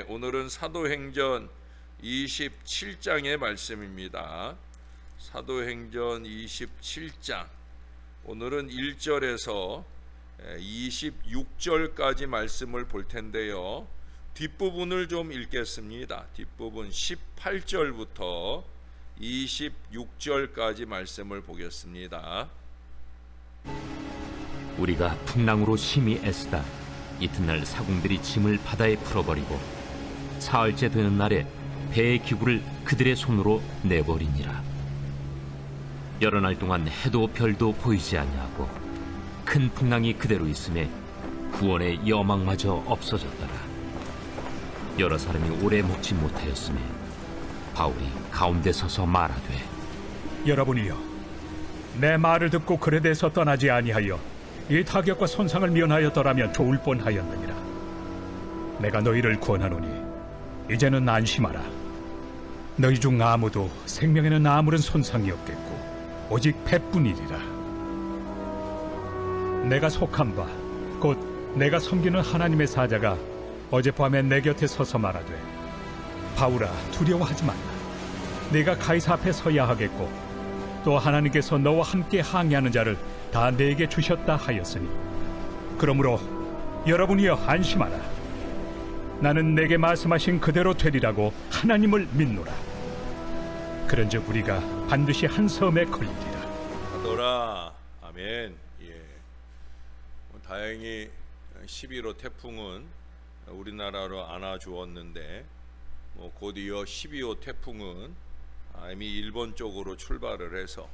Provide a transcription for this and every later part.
오늘은 사도행전 27장의 말씀입니다. 사도행전 27장 오늘은 1절에서 26절까지 말씀을 볼 텐데요. 뒷부분을 좀 읽겠습니다. 뒷부분 18절부터 26절까지 말씀을 보겠습니다. 우리가 풍랑으로 심히 애쓰다 이튿날 사공들이 짐을 바다에 풀어버리고 사흘째 되는 날에 배의 기구를 그들의 손으로 내버리니라. 여러 날 동안 해도 별도 보이지 아니하고 큰 풍랑이 그대로 있음에 구원의 여망마저 없어졌더라. 여러 사람이 오래 먹지 못하였음에 바울이 가운데 서서 말하되, 여러분이여, 내 말을 듣고 그레데에서 떠나지 아니하여 이 타격과 손상을 면하였더라면 좋을 뻔하였느니라. 내가 너희를 권하노니 이제는 안심하라. 너희 중 아무도 생명에는 아무런 손상이 없겠고 오직 패뿐이리라. 내가 속한 바 곧 내가 섬기는 하나님의 사자가 어젯밤에 내 곁에 서서 말하되, 바울아, 두려워하지 말라. 네가 가이사 앞에 서야 하겠고 또 하나님께서 너와 함께 항의하는 자를 다 내게 주셨다 하였으니, 그러므로 여러분이여 안심하라. 나는 내게 말씀하신 그대로 되리라고 하나님을 믿노라. 그런즉 우리가 반드시 한 섬에 걸리리라. 하더라. 아멘. 다행히 11호 태풍은 우리나라로 안아주었는데 곧 이어 12호 태풍은 이미 일본 쪽으로 출발을 해서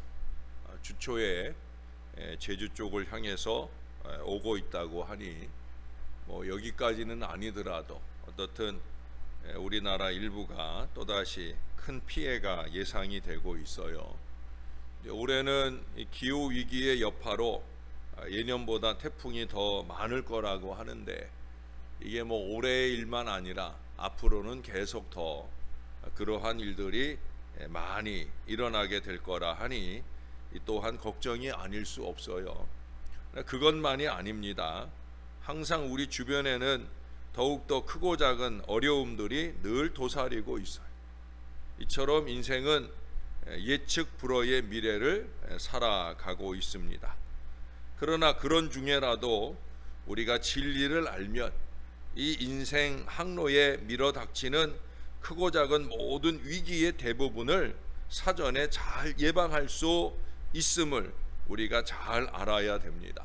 주초에 제주 쪽을 향해서 오고 있다고 하니 여기까지는 아니더라도 어떻든 우리나라 일부가 또다시 큰 피해가 예상이 되고 있어요. 올해는 기후 위기의 여파로 예년보다 태풍이 더 많을 거라고 하는데, 이게 올해의 일만 아니라 앞으로는 계속 더 그러한 일들이 많이 일어나게 될 거라 하니 또한 걱정이 아닐 수 없어요. 그것만이 아닙니다. 항상 우리 주변에는 더욱더 크고 작은 어려움들이 늘 도사리고 있어요. 이처럼 인생은 예측 불허의 미래를 살아가고 있습니다. 그러나 그런 중에라도 우리가 진리를 알면 이 인생 항로에 밀어닥치는 크고 작은 모든 위기의 대부분을 사전에 잘 예방할 수 있음을 우리가 잘 알아야 됩니다.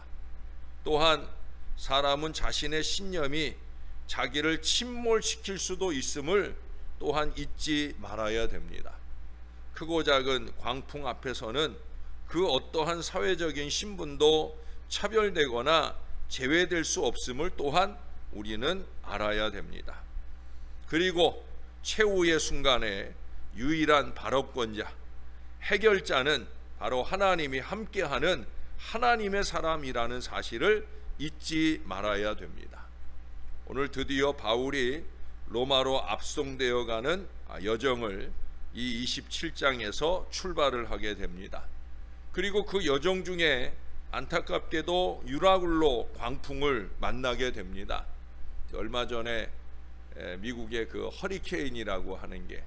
또한 사람은 자신의 신념이 자기를 침몰시킬 수도 있음을 또한 잊지 말아야 됩니다. 크고 작은 광풍 앞에서는 그 어떠한 사회적인 신분도 차별되거나 제외될 수 없음을 또한 우리는 알아야 됩니다. 그리고 최후의 순간에 유일한 발업권자, 해결자는 바로 하나님이 함께하는 하나님의 사람이라는 사실을 잊지 말아야 됩니다. 오늘 드디어 바울이 로마로 압송되어 가는 여정을 이 27장에서 출발을 하게 됩니다. 그리고 그 여정 중에 안타깝게도 유라굴로 광풍을 만나게 됩니다. 얼마 전에 미국의 그 허리케인이라고 하는 게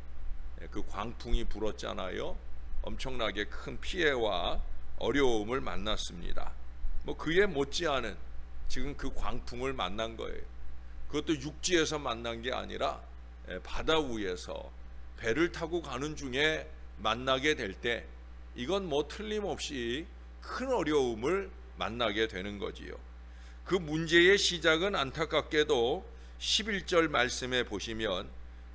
그 광풍이 불었잖아요. 엄청나게 큰 피해와 어려움을 만났습니다. 그에 못지않은 지금 그 광풍을 만난 거예요. 그것도 육지에서 만난 게 아니라 바다 위에서 배를 타고 가는 중에 만나게 될 때 이건 틀림없이 큰 어려움을 만나게 되는 거지요. 그 문제의 시작은 안타깝게도 11절 말씀에 보시면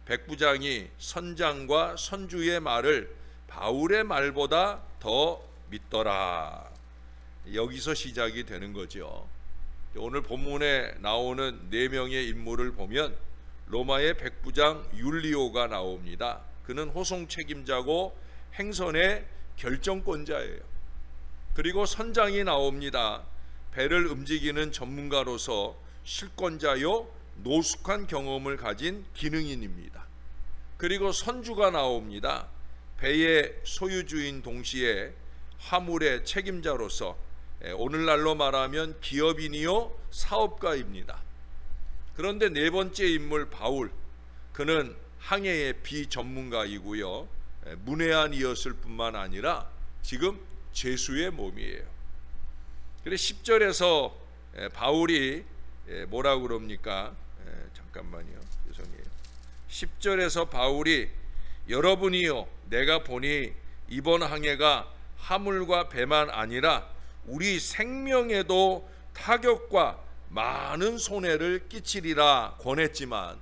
백부장이 선장과 선주의 말을 바울의 말보다 더 믿더라. 여기서 시작이 되는 거죠. 오늘 본문에 나오는 4명의 인물을 보면 로마의 백부장 율리오가 나옵니다. 그는 호송 책임자고 행선의 결정권자예요. 그리고 선장이 나옵니다. 배를 움직이는 전문가로서 실권자요 노숙한 경험을 가진 기능인입니다. 그리고 선주가 나옵니다. 배의 소유주인 동시에 화물의 책임자로서 오늘날로 말하면 기업인이요 사업가입니다. 그런데 네 번째 인물 바울, 그는 항해의 비전문가이고요, 문외한이었을 뿐만 아니라 지금 죄수의 몸이에요. 그래서 10절에서 바울이 뭐라 그럽니까? 잠깐만요, 죄송해요. 10절에서 바울이 여러분이요, 내가 보니 이번 항해가 화물과 배만 아니라 우리 생명에도 타격과 많은 손해를 끼치리라 권했지만,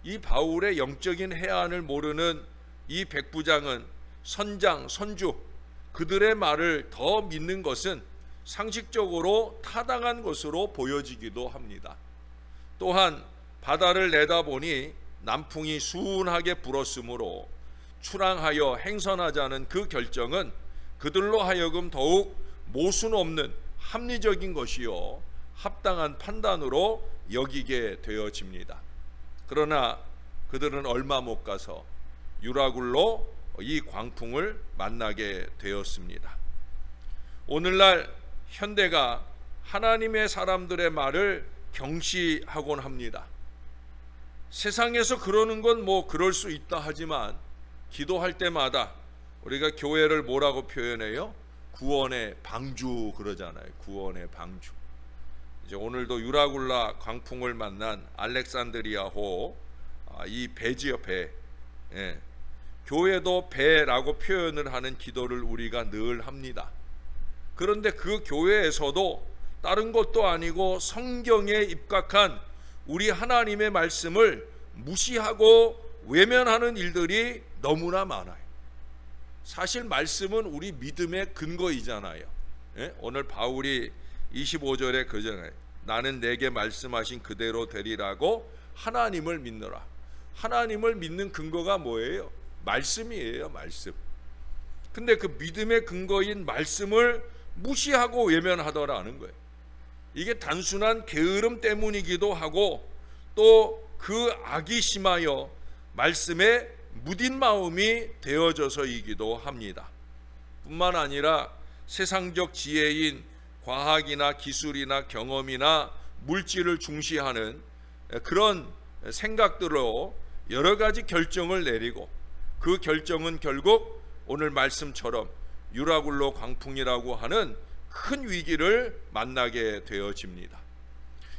이 바울의 영적인 해안을 모르는 이 백부장은 선장, 선주 그들의 말을 더 믿는 것은 상식적으로 타당한 것으로 보여지기도 합니다. 또한 바다를 내다보니 남풍이 순하게 불었으므로 출항하여 행선하자는 그 결정은 그들로 하여금 더욱 모순 없는 합리적인 것이요 합당한 판단으로 여기게 되어집니다. 그러나 그들은 얼마 못 가서 유라굴로 이 광풍을 만나게 되었습니다. 오늘날 현대가 하나님의 사람들의 말을 경시하곤 합니다. 세상에서 그러는 건 뭐 그럴 수 있다 하지만, 기도할 때마다 우리가 교회를 뭐라고 표현해요? 구원의 방주 그러잖아요. 구원의 방주. 이제 오늘도 유라굴라 광풍을 만난 알렉산드리아호, 이 배지요, 배. 교회도 배라고 표현을 하는 기도를 우리가 늘 합니다. 그런데 그 교회에서도 다른 것도 아니고 성경에 입각한 우리 하나님의 말씀을 무시하고 외면하는 일들이 너무나 많아요. 사실 말씀은 우리 믿음의 근거이잖아요. 오늘 바울이 25절에 그러잖아요. 나는 내게 말씀하신 그대로 되리라고 하나님을 믿노라. 하나님을 믿는 근거가 뭐예요? 말씀이에요, 말씀. 근데 그 믿음의 근거인 말씀을 무시하고 외면하더라는 거예요. 이게 단순한 게으름 때문이기도 하고, 또 그 악이 심하여 말씀에 무딘 마음이 되어져서이기도 합니다. 뿐만 아니라 세상적 지혜인 과학이나 기술이나 경험이나 물질을 중시하는 그런 생각들로 여러 가지 결정을 내리고, 그 결정은 결국 오늘 말씀처럼 유라굴로 광풍이라고 하는 큰 위기를 만나게 되어집니다.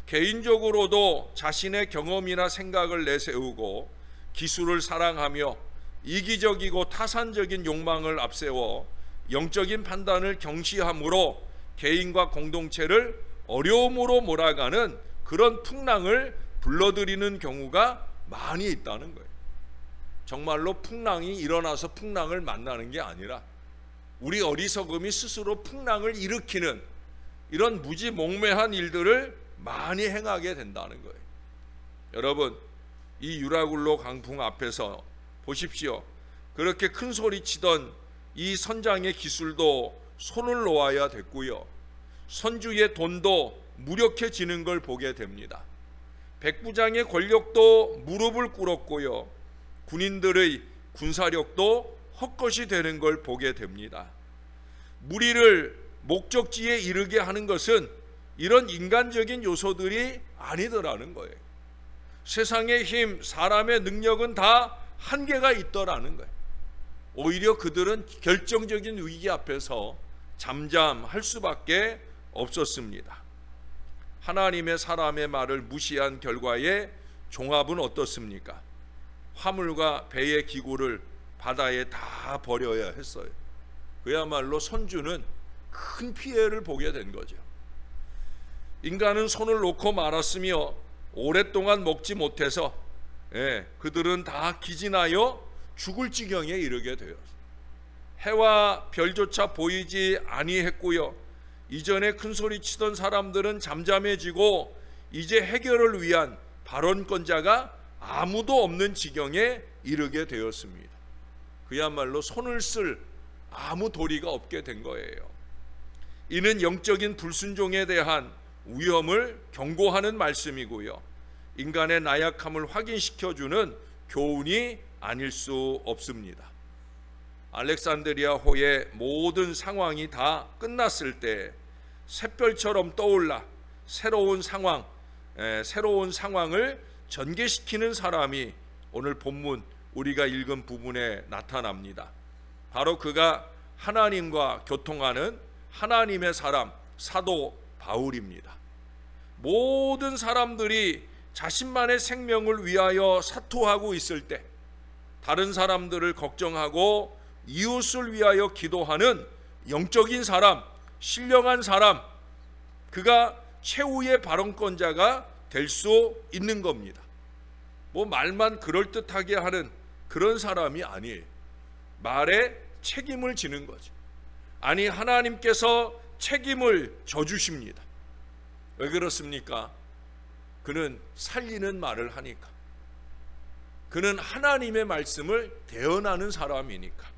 개인적으로도 자신의 경험이나 생각을 내세우고 기술을 사랑하며 이기적이고 타산적인 욕망을 앞세워 영적인 판단을 경시함으로 개인과 공동체를 어려움으로 몰아가는 그런 풍랑을 불러들이는 경우가 많이 있다는 거예요. 정말로 풍랑이 일어나서 풍랑을 만나는 게 아니라 우리 어리석음이 스스로 풍랑을 일으키는 이런 무지몽매한 일들을 많이 행하게 된다는 거예요. 여러분, 이 유라굴로 강풍 앞에서 보십시오. 그렇게 큰 소리 치던 이 선장의 기술도 손을 놓아야 됐고요, 선주의 돈도 무력해지는 걸 보게 됩니다. 백부장의 권력도 무릎을 꿇었고요, 군인들의 군사력도 헛것이 되는 걸 보게 됩니다. 무리를 목적지에 이르게 하는 것은 이런 인간적인 요소들이 아니더라는 거예요. 세상의 힘, 사람의 능력은 다 한계가 있더라는 거예요. 오히려 그들은 결정적인 위기 앞에서 잠잠할 수밖에 없었습니다. 하나님의 사람의 말을 무시한 결과의 종합은 어떻습니까? 화물과 배의 기구를 바다에 다 버려야 했어요. 그야말로 선주는 큰 피해를 보게 된 거죠. 인간은 손을 놓고 말았으며 오랫동안 먹지 못해서 그들은 다 기진하여 죽을 지경에 이르게 되었어요. 해와 별조차 보이지 아니했고요, 이전에 큰 소리 치던 사람들은 잠잠해지고 이제 해결을 위한 발언권자가 아무도 없는 지경에 이르게 되었습니다. 그야말로 손을 쓸 아무 도리가 없게 된 거예요. 이는 영적인 불순종에 대한 위험을 경고하는 말씀이고요, 인간의 나약함을 확인시켜주는 교훈이 아닐 수 없습니다. 알렉산드리아호의 모든 상황이 다 끝났을 때 샛별처럼 떠올라 새로운 상황을 전개시키는 사람이 오늘 본문 우리가 읽은 부분에 나타납니다. 바로 그가 하나님과 교통하는 하나님의 사람 사도 바울입니다. 모든 사람들이 자신만의 생명을 위하여 사투하고 있을 때 다른 사람들을 걱정하고 이웃을 위하여 기도하는 영적인 사람, 신령한 사람, 그가 최후의 발언권자가 될 수 있는 겁니다. 뭐 말만 그럴듯하게 하는 그런 사람이 아니에요. 말에 책임을 지는 거죠. 아니, 하나님께서 책임을 져주십니다. 왜 그렇습니까? 그는 살리는 말을 하니까. 그는 하나님의 말씀을 대언하는 사람이니까.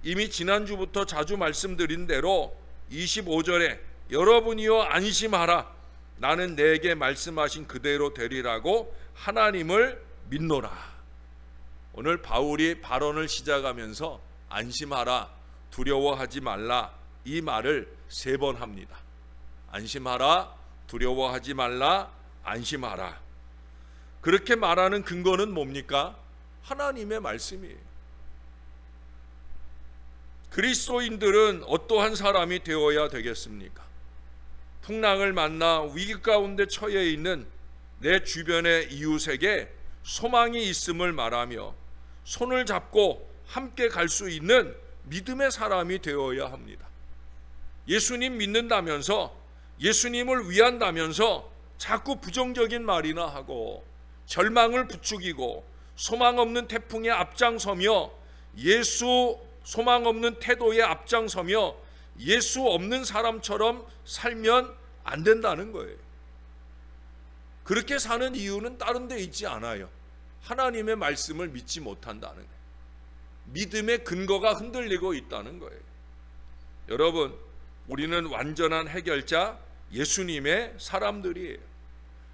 이미 지난주부터 자주 말씀드린 대로 25절에 여러분이여 안심하라, 나는 내게 말씀하신 그대로 되리라고 하나님을 믿노라. 오늘 바울이 발언을 시작하면서 안심하라, 두려워하지 말라, 이 말을 3번 합니다. 안심하라, 두려워하지 말라, 안심하라. 그렇게 말하는 근거는 뭡니까? 하나님의 말씀이에요. 그리스도인들은 어떠한 사람이 되어야 되겠습니까? 풍랑을 만나 위기 가운데 처해 있는 내 주변의 이웃에게 소망이 있음을 말하며 손을 잡고 함께 갈 수 있는 믿음의 사람이 되어야 합니다. 예수님 믿는다면서, 예수님을 위한다면서 자꾸 부정적인 말이나 하고 절망을 부추기고 소망 없는 태풍에 앞장서며 예수 소망 없는 태도에 앞장서며 예수 없는 사람처럼 살면 안 된다는 거예요. 그렇게 사는 이유는 다른 데 있지 않아요. 하나님의 말씀을 믿지 못한다는 거예요. 믿음의 근거가 흔들리고 있다는 거예요. 여러분, 우리는 완전한 해결자 예수님의 사람들이에요.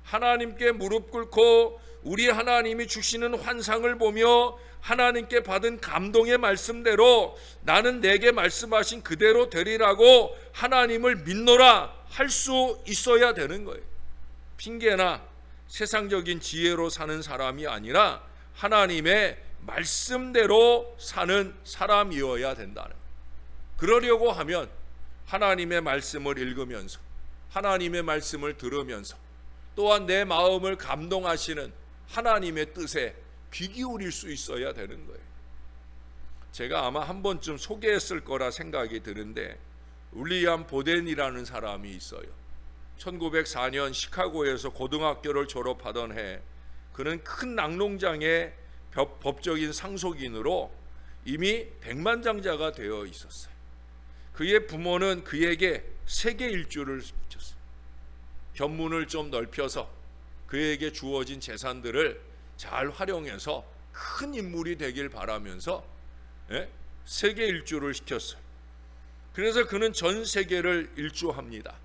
하나님께 무릎 꿇고 우리 하나님이 주시는 환상을 보며 하나님께 받은 감동의 말씀대로 나는 내게 말씀하신 그대로 되리라고 하나님을 믿노라 할 수 있어야 되는 거예요. 핑계나 세상적인 지혜로 사는 사람이 아니라 하나님의 말씀대로 사는 사람이어야 된다는 거예요. 그러려고 하면 하나님의 말씀을 읽으면서 하나님의 말씀을 들으면서 또한 내 마음을 감동하시는 하나님의 뜻에 귀 기울일 수 있어야 되는 거예요. 제가 아마 한 번쯤 소개했을 거라 생각이 드는데 윌리엄 보덴이라는 사람이 있어요. 1904년 시카고에서 고등학교를 졸업하던 해 그는 큰 낙농장의 법적인 상속인으로 이미 백만장자가 되어 있었어요. 그의 부모는 그에게 세계 일주를 시켰어요. 견문을 좀 넓혀서 그에게 주어진 재산들을 잘 활용해서 큰 인물이 되길 바라면서 세계 일주를 시켰어요. 그래서 그는 전 세계를 일주합니다.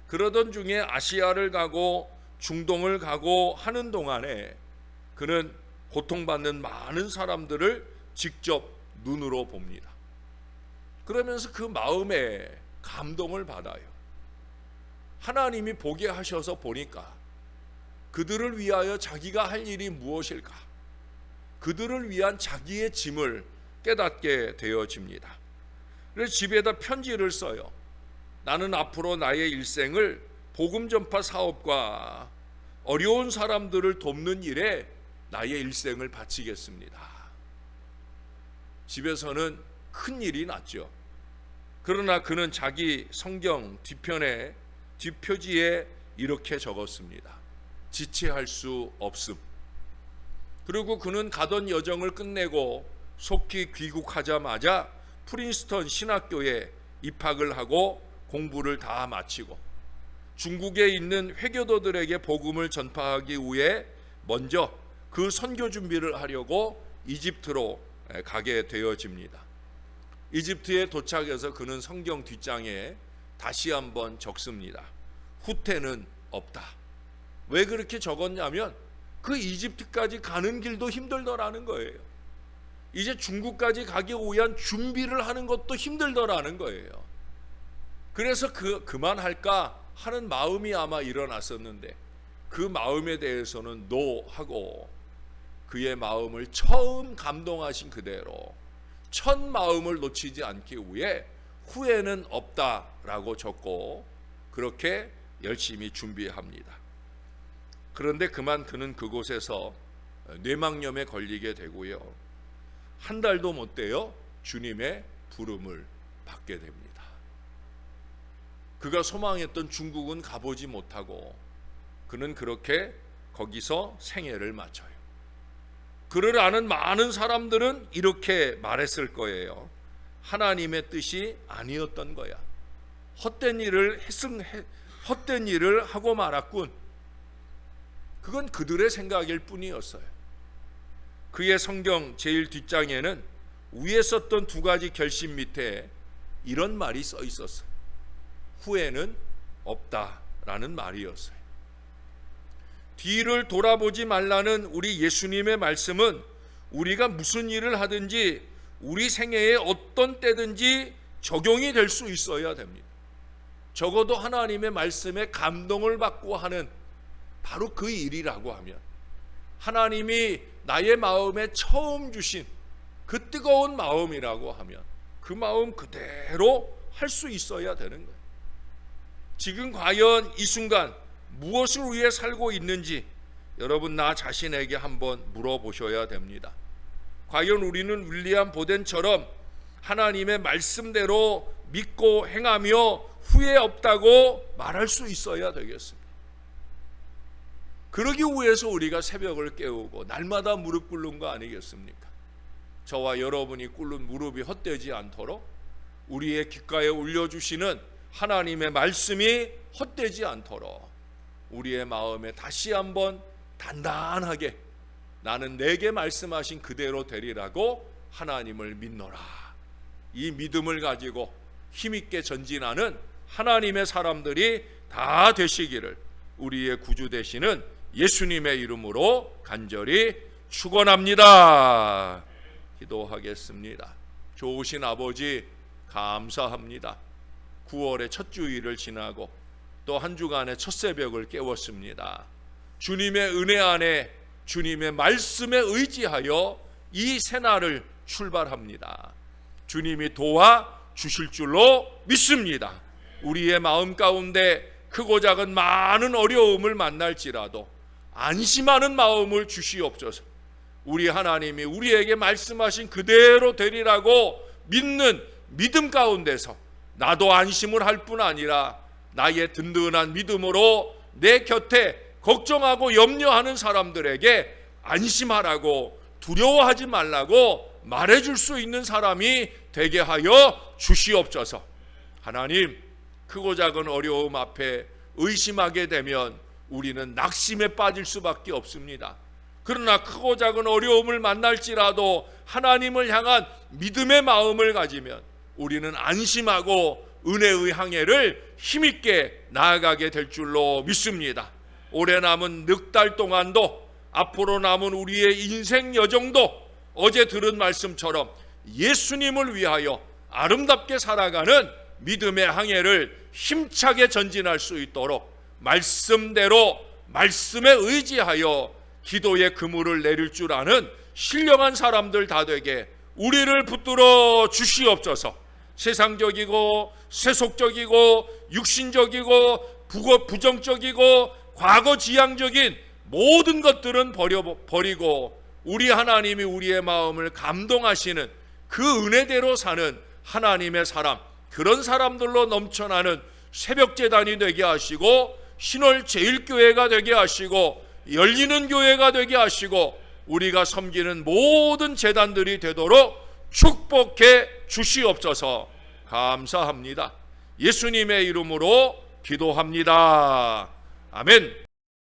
그러던 중에 아시아를 가고 중동을 가고 하는 동안에 그는 고통받는 많은 사람들을 직접 눈으로 봅니다. 그러면서 그 마음에 감동을 받아요. 하나님이 보게 하셔서 보니까 그들을 위하여 자기가 할 일이 무엇일까? 그들을 위한 자기의 짐을 깨닫게 되어집니다. 그래서 집에다 편지를 써요. 나는 앞으로 나의 일생을 복음 전파 사업과 어려운 사람들을 돕는 일에 나의 일생을 바치겠습니다. 집에서는 큰 일이 났죠. 그러나 그는 자기 성경 뒷표지에 이렇게 적었습니다. 지체할 수 없음. 그리고 그는 가던 여정을 끝내고 속히 귀국하자마자 프린스턴 신학교에 입학을 하고 공부를 다 마치고 중국에 있는 회교도들에게 복음을 전파하기 위해 먼저 그 선교 준비를 하려고 이집트로 가게 되어집니다. 이집트에 도착해서 그는 성경 뒷장에 다시 한번 적습니다. 후퇴는 없다. 왜 그렇게 적었냐면 그 이집트까지 가는 길도 힘들더라는 거예요. 이제 중국까지 가기 위한 준비를 하는 것도 힘들더라는 거예요. 그래서 그만할까 하는 마음이 아마 일어났었는데 그 마음에 대해서는 노 하고 그의 마음을 처음 감동하신 그대로 첫 마음을 놓치지 않기 위해 후회는 없다라고 적고 그렇게 열심히 준비합니다. 그런데 그만 그는 그곳에서 뇌망염에 걸리게 되고요. 한 달도 못 돼요. 주님의 부름을 받게 됩니다. 그가 소망했던 중국은 가보지 못하고 그는 그렇게 거기서 생애를 마쳐요. 그를 아는 많은 사람들은 이렇게 말했을 거예요. 하나님의 뜻이 아니었던 거야. 헛된 일을 하고 말았군. 그건 그들의 생각일 뿐이었어요. 그의 성경 제일 뒷장에는 위에 썼던 두 가지 결심 밑에 이런 말이 써 있었어요. 후회는 없다라는 말이었어요. 뒤를 돌아보지 말라는 우리 예수님의 말씀은 우리가 무슨 일을 하든지 우리 생애에 어떤 때든지 적용이 될 수 있어야 됩니다. 적어도 하나님의 말씀에 감동을 받고 하는 바로 그 일이라고 하면, 하나님이 나의 마음에 처음 주신 그 뜨거운 마음이라고 하면 그 마음 그대로 할 수 있어야 되는 거예요. 지금 과연 이 순간 무엇을 위해 살고 있는지 여러분 나 자신에게 한번 물어보셔야 됩니다. 과연 우리는 윌리엄 보덴처럼 하나님의 말씀대로 믿고 행하며 후회 없다고 말할 수 있어야 되겠습니다. 그러기 위해서 우리가 새벽을 깨우고 날마다 무릎 꿇는 거 아니겠습니까? 저와 여러분이 꿇는 무릎이 헛되지 않도록 우리의 귓가에 올려주시는 하나님의 말씀이 헛되지 않도록 우리의 마음에 다시 한번 단단하게 나는 내게 말씀하신 그대로 되리라고 하나님을 믿노라. 이 믿음을 가지고 힘있게 전진하는 하나님의 사람들이 다 되시기를 우리의 구주 되시는 예수님의 이름으로 간절히 축원합니다. 기도하겠습니다. 좋으신 아버지 감사합니다. 9월의 첫 주일을 지나고 또 한 주간의 첫 새벽을 깨웠습니다. 주님의 은혜 안에 주님의 말씀에 의지하여 이 새날을 출발합니다. 주님이 도와 주실 줄로 믿습니다. 우리의 마음 가운데 크고 작은 많은 어려움을 만날지라도 안심하는 마음을 주시옵소서. 우리 하나님이 우리에게 말씀하신 그대로 되리라고 믿는 믿음 가운데서 나도 안심을 할 뿐 아니라 나의 든든한 믿음으로 내 곁에 걱정하고 염려하는 사람들에게 안심하라고 두려워하지 말라고 말해줄 수 있는 사람이 되게 하여 주시옵소서. 하나님, 크고 작은 어려움 앞에 의심하게 되면 우리는 낙심에 빠질 수밖에 없습니다. 그러나 크고 작은 어려움을 만날지라도 하나님을 향한 믿음의 마음을 가지면 우리는 안심하고 은혜의 항해를 힘있게 나아가게 될 줄로 믿습니다. 올해 남은 넉 달 동안도 앞으로 남은 우리의 인생 여정도 어제 들은 말씀처럼 예수님을 위하여 아름답게 살아가는 믿음의 항해를 힘차게 전진할 수 있도록 말씀대로 말씀에 의지하여 기도의 그물을 내릴 줄 아는 신령한 사람들 다 되게 우리를 붙들어 주시옵소서. 세상적이고 세속적이고 육신적이고 부정적이고 과거지향적인 모든 것들은 버리고 우리 하나님이 우리의 마음을 감동하시는 그 은혜대로 사는 하나님의 사람, 그런 사람들로 넘쳐나는 새벽재단이 되게 하시고 신월 제일교회가 되게 하시고 열리는 교회가 되게 하시고 우리가 섬기는 모든 재단들이 되도록 축복해 주시옵소서. 감사합니다. 예수님의 이름으로 기도합니다. 아멘.